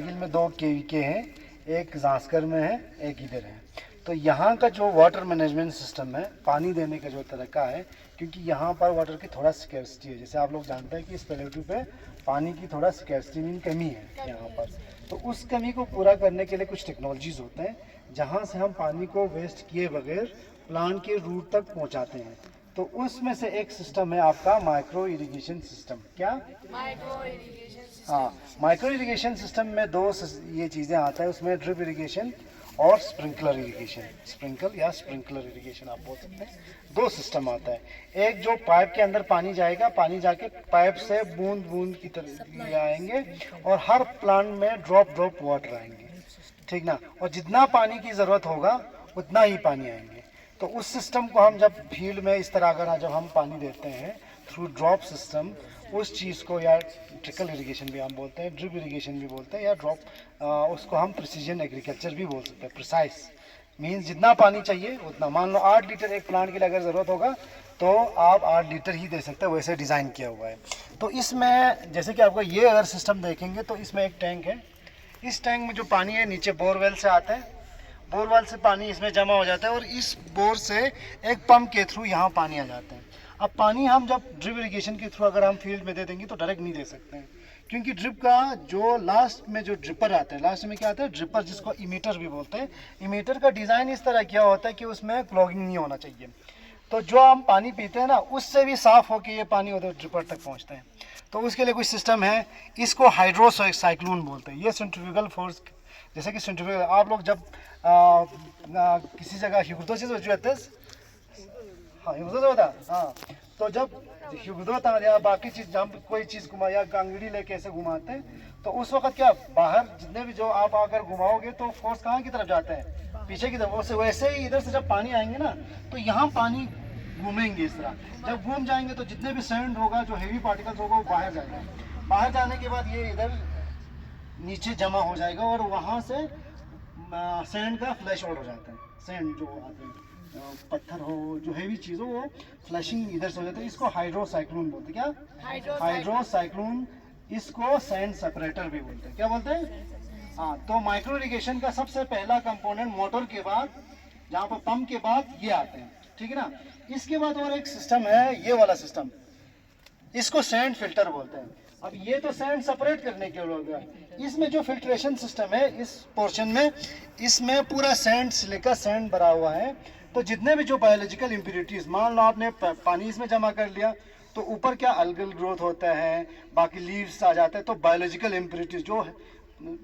में 2 के हैं, एक जास्कर में है, एक इधर है। तो यहाँ का जो वाटर मैनेजमेंट सिस्टम है, पानी देने का जो तरीका है, क्योंकि यहाँ पर वाटर की थोड़ा स्कैर्सिटी है। जैसे आप लोग जानते हैं कि इस प्लेटू पे पानी की थोड़ा स्कैर्सिटी मीन कमी है यहाँ पर। तो उस कमी को पूरा करने के लिए कुछ टेक्नोलॉजीज़ होते हैं जहाँ से हम पानी को वेस्ट किए बगैर प्लांट के रूट तक पहुँचाते हैं। तो उसमें से एक सिस्टम है आपका माइक्रो इरिगेशन सिस्टम। क्या? Micro irrigation system. हाँ, माइक्रो इरिगेशन सिस्टम में ये चीज़ें आता है। उसमें ड्रिप इरिगेशन और स्प्रिंकलर इरिगेशन, स्प्रिंकल या स्प्रिंकलर इरिगेशन आप बोल सकते हैं। 2 सिस्टम आता है। एक जो पाइप के अंदर पानी जाएगा, पानी जाके पाइप से बूंद बूंद की तरह आएंगे और हर प्लांट में ड्रॉप ड्रॉप वाटर आएंगे, ठीक ना। और जितना पानी की ज़रूरत होगा उतना ही पानी आएंगे। तो उस सिस्टम को हम जब फील्ड में इस तरह अगर जब हम पानी देते हैं थ्रू ड्रॉप सिस्टम, उस चीज़ को या ट्रिकल इरिगेशन भी हम बोलते हैं, ड्रिप इरिगेशन भी बोलते हैं, या ड्रॉप, उसको हम प्रिसीजन एग्रीकल्चर भी बोल सकते हैं। प्रिसाइज मीन्स जितना पानी चाहिए उतना। मान लो 8 लीटर एक प्लांट के लिए अगर ज़रूरत होगा तो आप 8 लीटर ही दे सकते हैं, वैसे डिज़ाइन किया हुआ है। तो इसमें जैसे कि आपको ये अगर सिस्टम देखेंगे तो इसमें एक टैंक है। इस टैंक में जो पानी है नीचे बोरवेल से आता है, बोरवेल से पानी इसमें जमा हो जाता है और इस बोर से एक पंप के थ्रू यहाँ पानी आ जाता है। अब पानी हम जब ड्रिप इरिगेशन के थ्रू अगर हम फील्ड में दे देंगे तो डायरेक्ट नहीं दे सकते हैं, क्योंकि ड्रिप का जो लास्ट में जो ड्रिपर आता है, लास्ट में क्या आता है? ड्रिपर, जिसको इमीटर भी बोलते हैं। इमीटर का डिज़ाइन इस तरह किया होता है कि उसमें क्लॉगिंग नहीं होना चाहिए। तो जो हम पानी पीते हैं ना, उससे भी साफ़ होकर ये पानी उधर ड्रिपर तक पहुँचता है। तो उसके लिए कुछ सिस्टम है, इसको हाइड्रोसाइक्लोन बोलते हैं। ये सेंट्रीफ्यूगल फोर्स, जैसे कि सेंट्रीफ्यूगल आप लोग जब किसी जगह ह्युगदो से जाते हैं, हाँ ह्युगदो से होता, हाँ, तो जब ह्युगदो होता या बाकी चीज़ जब कोई चीज़ घुमा या कांगड़ी लेके ऐसे घुमाते हैं, तो उस वक्त क्या बाहर जितने भी जो आप अगर घुमाओगे तो फोर्स कहाँ की तरफ जाता है? पीछे की तरफ। वैसे ही इधर से जब पानी आएंगे ना तो यहाँ पानी घूमेंगे इस तरह। जब घूम जाएंगे तो जितने भी सैंड होगा, जो हेवी पार्टिकल्स होगा, वो बाहर जाएगा। बाहर जाने के बाद ये इधर नीचे जमा हो जाएगा और वहाँ से सैंड का फ्लैश आउट हो जाता है। सैंड जो आते हैं, पत्थर हो, जो हेवी चीज़ हो, वो फ्लैशिंग इधर से हो जाता है। इसको हाइड्रोसाइक्लोन बोलते हैं। क्या? हाइड्रोसाइक्लोन। इसको सैंड सेपरेटर भी बोलते हैं। क्या बोलते हैं? हाँ। तो माइक्रो इरिगेशन का सबसे पहला कंपोनेंट मोटर के बाद, जहाँ पर पंप के बाद ये आते हैं, ठीक है ना। इसके बाद और एक सिस्टम है, ये वाला सिस्टम, इसको सैंड फिल्टर बोलते हैं। अब ये तो सैंड सेपरेट करने के लिए हो गया। इसमें जो फिल्ट्रेशन सिस्टम है, इस पोर्शन में, इसमें पूरा सैंड, सिलिका सैंड भरा हुआ है। तो जितने भी जो बायोलॉजिकल इम्प्योरिटीज, मान लो आपने पानी इसमें जमा कर लिया तो ऊपर क्या अल्गल ग्रोथ होता है, बाकी लीव्स आ जाते हैं। तो बायोलॉजिकल इम्प्योरिटीज जो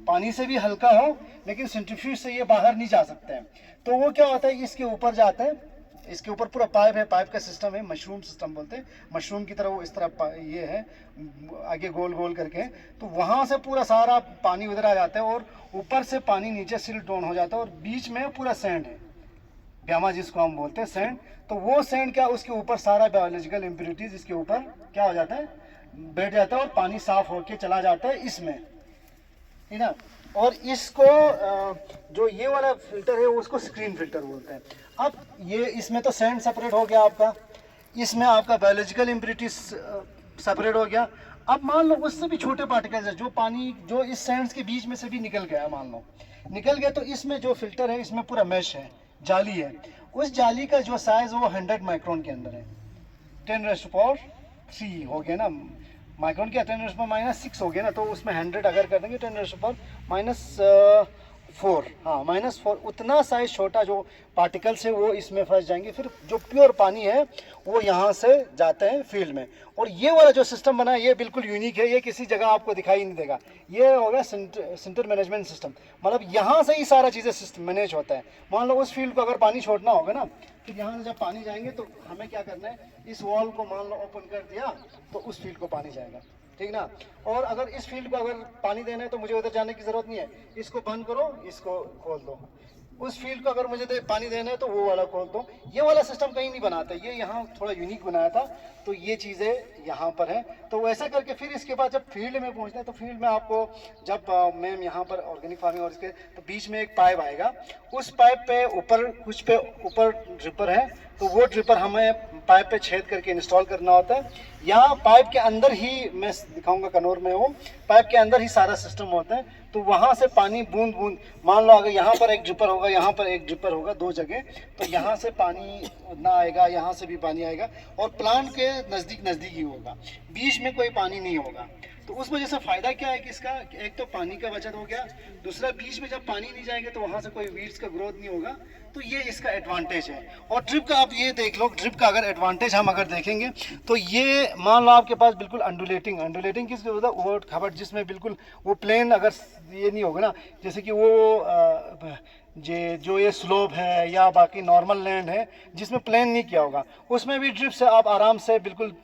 पानी से भी हल्का हो लेकिन सेंट्रीफ्यूज से ये बाहर नहीं जा सकते हैं, तो वो क्या होता है, इसके ऊपर जाता है। इसके ऊपर पूरा पाइप है, पाइप का सिस्टम है, मशरूम सिस्टम बोलते हैं। मशरूम की तरह वो इस तरह ये है, आगे गोल गोल करके। तो वहाँ से पूरा सारा पानी उधर आ जाता है और ऊपर से पानी नीचे सिल्ट डाउन हो जाता है और बीच में पूरा सैंड है, ब्यामा जिसको हम बोलते हैं सैंड। तो वो सैंड क्या, उसके ऊपर सारा बायोलॉजिकल इम्प्योरिटीज इसके ऊपर क्या हो जाता है, बैठ जाता है और पानी साफ होके चला जाता है इसमें, है ना। और इसको जो ये वाला फिल्टर है उसको स्क्रीन फिल्टर बोलते हैं। अब ये इसमें तो सैंड सेपरेट हो गया आपका, इसमें आपका बायोलॉजिकल इम्प्योरिटीज सेपरेट हो गया। अब मान लो उससे भी छोटे पार्टिकल्स है जो पानी जो इस सैंड्स के बीच में से भी निकल गया, मान लो निकल गया, तो इसमें जो फिल्टर है, इसमें पूरा मैश है, जाली है। उस जाली का जो साइज वो 100 माइक्रोन के अंदर है। 10⁻³ हो गया ना, माइक्रोन क्या 10⁻⁻6 हो गया ना, तो उसमें 100 अगर कर देंगे 10⁻⁻4, हाँ -4, उतना साइज छोटा जो पार्टिकल्स है वो इसमें फंस जाएंगे। फिर जो प्योर पानी है वो यहाँ से जाते हैं फील्ड में। और ये वाला जो सिस्टम बना है ये बिल्कुल यूनिक है, ये किसी जगह आपको दिखाई नहीं देगा। ये होगा सेंटर मैनेजमेंट सिस्टम, मतलब यहाँ से ही सारा चीज़ें मैनेज होता है। मान लो उस फील्ड को अगर पानी छोड़ना होगा ना, फिर यहाँ से जब पानी जाएंगे तो हमें क्या करना है, इस वॉल को मान लो ओपन कर दिया तो उस फील्ड को पानी जाएगा, ठीक ना। और अगर इस फील्ड को अगर पानी देना है तो मुझे उधर जाने की ज़रूरत नहीं है, इसको बंद करो, इसको खोल दो। उस फील्ड को अगर मुझे पानी देना है तो वो वाला खोल दो। ये वाला सिस्टम कहीं नहीं बनाता, ये यहाँ थोड़ा यूनिक बनाया था तो ये चीज़ें यहाँ पर हैं। तो वैसा करके फिर इसके बाद जब फील्ड में पहुँचते हैं तो फील्ड में आपको जब मैम यहाँ पर ऑर्गेनिक फार्मिंग और इसके तो बीच में एक पाइप आएगा, उस पाइप पे ऊपर ड्रिपर है, तो वो ड्रिपर हमें पाइप पे छेद करके इंस्टॉल करना होता है। यहाँ पाइप के अंदर ही मैं दिखाऊंगा, कनौर में हो, पाइप के अंदर ही सारा सिस्टम होता है। तो वहाँ से पानी बूंद बूंद, मान लो अगर यहाँ पर एक ड्रिपर होगा, यहाँ पर एक ड्रिपर होगा, दो जगह, तो यहाँ से पानी ना आएगा, यहाँ से भी पानी आएगा, और प्लांट के नज़दीक ही होगा, बीच में कोई पानी नहीं होगा। तो उस वजह से फ़ायदा क्या है कि इसका एक तो पानी का बचत हो गया, दूसरा बीच में जब पानी नहीं जाएगा तो वहाँ से कोई वीड्स का ग्रोथ नहीं होगा। तो ये इसका एडवांटेज है। और ड्रिप का आप ये देख लो, ड्रिप का अगर एडवांटेज हम अगर देखेंगे तो ये मान लो आपके पास बिल्कुल अंडुलेटिंग किसकी होता है, वो खबर जिसमें बिल्कुल वो प्लेन अगर ये नहीं होगा ना, जैसे कि वो जो ये स्लोप है या बाकी नॉर्मल लैंड है जिसमें प्लेन नहीं किया होगा, उसमें भी ड्रिप से आप आराम से बिल्कुल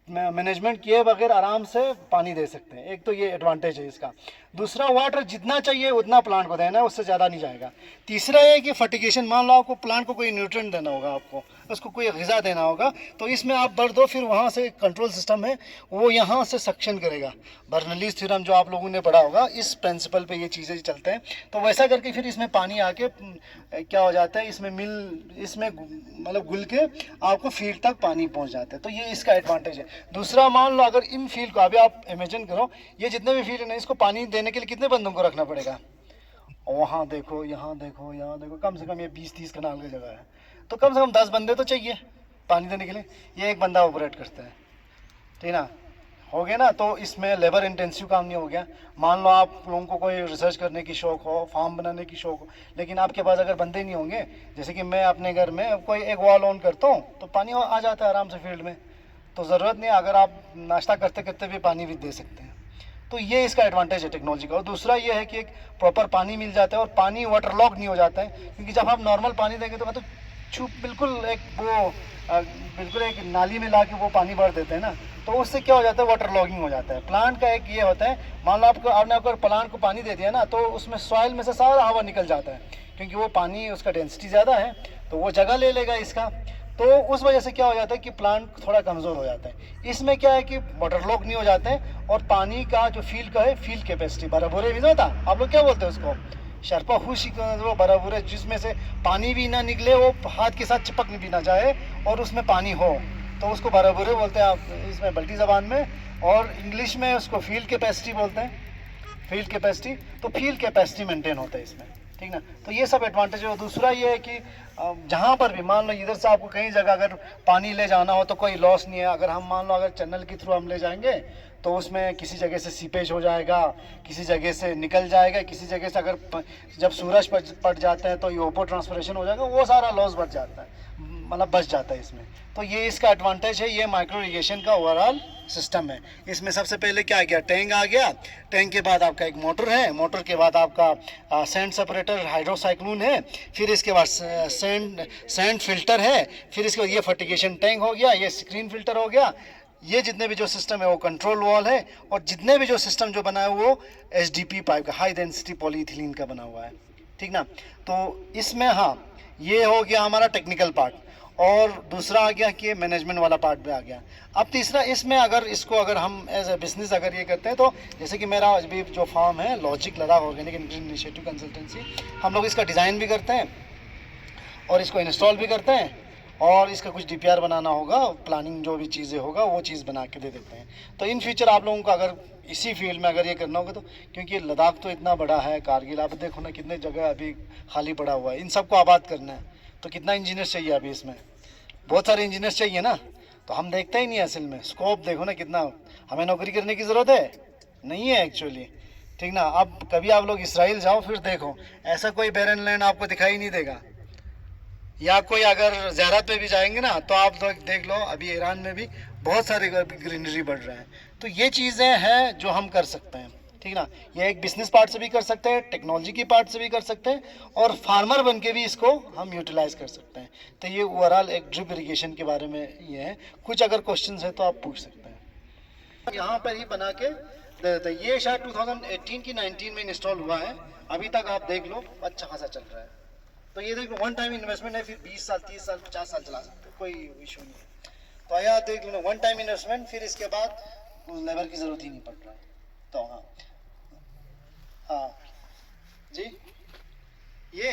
मैनेजमेंट किए बगैर आराम से पानी दे सकते हैं। एक तो ये एडवांटेज है इसका। दूसरा, वाटर जितना चाहिए उतना प्लांट को देना है, उससे ज़्यादा नहीं जाएगा। तीसरा ये कि फर्टिगेशन, मान लो आपको प्लांट को कोई न्यूट्रिएंट देना होगा, आपको उसको कोई ग़िज़ा देना होगा, तो इसमें आप भर दो, फिर वहाँ से कंट्रोल सिस्टम है वो यहाँ से सक्शन करेगा। बर्नौलीज़ थ्योरम जो आप लोगों ने पढ़ा होगा, इस प्रिंसिपल पे ये चीज़ें चलते हैं। तो वैसा करके फिर इसमें पानी आके क्या हो जाता है, इसमें मतलब घुल के आपको फील्ड तक पानी पहुँच जाता है। तो ये इसका एडवांटेज है। दूसरा, मान लो अगर इन फील्ड को अभी आप इमेजिन करो, ये जितने भी फील्ड हैं इसको पानी देने के लिए कितने बंदों को रखना पड़ेगा। वहाँ देखो, यहाँ देखो, यहाँ देखो, कम से कम ये 20-30 कनाल की जगह है, तो कम से कम 10 बंदे तो चाहिए पानी देने के लिए। ये एक बंदा ऑपरेट करता है, ठीक ना, हो गया ना। तो इसमें लेबर इंटेंसिव काम नहीं हो गया। मान लो आप लोगों को कोई रिसर्च करने की शौक़ हो, फार्म बनाने की शौक़ हो, लेकिन आपके पास अगर बंदे नहीं होंगे, जैसे कि मैं अपने घर में कोई एक वॉल ऑन करता हूँ तो पानी आ जाता है आराम से फील्ड में, तो ज़रूरत नहीं, अगर आप नाश्ता करते करते भी पानी भी दे सकते हैं। तो ये इसका एडवांटेज है टेक्नोलॉजी का। और दूसरा ये है कि एक प्रॉपर पानी मिल जाता है और पानी वाटरलॉक नहीं हो जाता है, क्योंकि जब आप नॉर्मल पानी देंगे तो बिल्कुल एक नाली में ला के वो पानी भर देते हैं ना, तो उससे क्या हो जाता है, वाटर लॉगिंग हो जाता है। प्लांट का एक ये होता है, मान लो आपने प्लांट को पानी दे दिया ना, तो उसमें सॉइल में से सारा हवा निकल जाता है, क्योंकि वो पानी उसका डेंसिटी ज़्यादा है तो वो जगह ले लेगा इसका। तो उस वजह से क्या हो जाता है कि प्लांट थोड़ा कमज़ोर हो जाता है। इसमें क्या है कि वाटर लॉक नहीं हो जाते हैं, और पानी का जो फील्ड का है, फील्ड कैपेसिटी बराबर भी होता, आप लोग क्या बोलते हैं उसको, शर्पा खुशी वो बराबर है, जिसमें से पानी भी ना निकले, वो हाथ के साथ चिपक भी ना जाए और उसमें पानी हो, तो उसको बराबर बोलते हैं आप इसमें बल्टी ज़बान में, और इंग्लिश में उसको फील्ड कैपेसिटी बोलते हैं, फील्ड कैपेसिटी। तो फील्ड कैपेसिटी मेंटेन होता है इसमें, ठीक ना। तो ये सब एडवांटेज है। और दूसरा ये है कि जहाँ पर भी मान लो इधर से आपको कहीं जगह अगर पानी ले जाना हो तो कोई लॉस नहीं है। अगर हम मान लो अगर चैनल के थ्रू हम ले जाएंगे तो उसमें किसी जगह से सीपेज हो जाएगा, किसी जगह से निकल जाएगा, किसी जगह से अगर जब सूरज पड़ जाता है तो यूपो ट्रांसपोर्टेशन हो जाएगा, वो सारा लॉस बच जाता है, मतलब बच जाता है इसमें। तो ये इसका एडवांटेज है। ये माइक्रो इरिगेशन का ओवरऑल सिस्टम है। इसमें सबसे पहले क्या आ गया, टैंक आ गया, टैंक के बाद आपका एक मोटर है, मोटर के बाद आपका सैंड सेपरेटर हाइड्रोसाइक्लोन है, फिर इसके बाद सैंड फिल्टर है, फिर इसके बाद ये फर्टिगेशन टैंक हो गया, ये स्क्रीन फिल्टर हो गया। ये जितने भी जो सिस्टम है वो कंट्रोल वॉल है, और जितने भी जो सिस्टम जो बना है वो HDP पाइप का, हाई डेंसिटी पॉलीइथिलीन का बना हुआ है, ठीक ना। तो इसमें हाँ, ये हो गया हमारा टेक्निकल पार्ट, और दूसरा आ गया कि मैनेजमेंट वाला पार्ट भी आ गया। अब तीसरा, इसमें अगर हम एज ए बिजनेस अगर ये करते हैं, तो जैसे कि मेरा अभी जो फार्म है logic Ladakh organic initiative consultancy, हम लोग इसका डिज़ाइन भी करते हैं और इसको इंस्टॉल भी करते हैं, और इसका कुछ DPR बनाना होगा, प्लानिंग जो भी चीज़ें होगा वो चीज़ बना के दे देते हैं। तो इन फ्यूचर आप लोगों को अगर इसी फील्ड में अगर ये करना होगा, तो क्योंकि लद्दाख तो इतना बड़ा है, कारगिल आप देखो ना कितने जगह अभी खाली पड़ा हुआ है, इन सबको आबाद करना है, तो कितना इंजीनियर चाहिए अभी इसमें, बहुत सारे इंजीनियर चाहिए ना। तो हम देखते ही नहीं असल में, स्कोप देखो ना कितना, हमें नौकरी करने की ज़रूरत है नहीं है एक्चुअली, ठीक ना। अब कभी आप लोग इसराइल जाओ, फिर देखो ऐसा कोई बैरन लैंड आपको दिखाई नहीं देगा, या कोई अगर ज़ियारत पे भी जाएंगे ना तो आप लोग देख लो, अभी ईरान में भी बहुत सारे ग्रीनरी बढ़ रहा है। तो ये चीज़ें हैं जो हम कर सकते हैं, ठीक ना। ये एक बिजनेस पार्ट से भी कर सकते हैं, टेक्नोलॉजी की पार्ट से भी कर सकते हैं, और फार्मर बन के भी इसको हम यूटिलाइज कर सकते हैं। तो ये ओवरऑल एक ड्रिप इरिगेशन के बारे में ये है। कुछ अगर क्वेश्चन है तो आप पूछ सकते हैं। यहाँ पर ही बना के दे देते हैं। ये शायद 2018 की 19 में इंस्टॉल हुआ है, अभी तक आप देख लो अच्छा खासा चल रहा है। तो ये देखो वन टाइम इन्वेस्टमेंट है, फिर 20 साल 30 साल 50 साल चला सकते, कोई इशू नहीं है। तो यहाँ देख लो, वन टाइम इन्वेस्टमेंट, फिर इसके बाद उस लेबर की जरूरत ही नहीं पड़ रहा है। तो हाँ हाँ जी, ये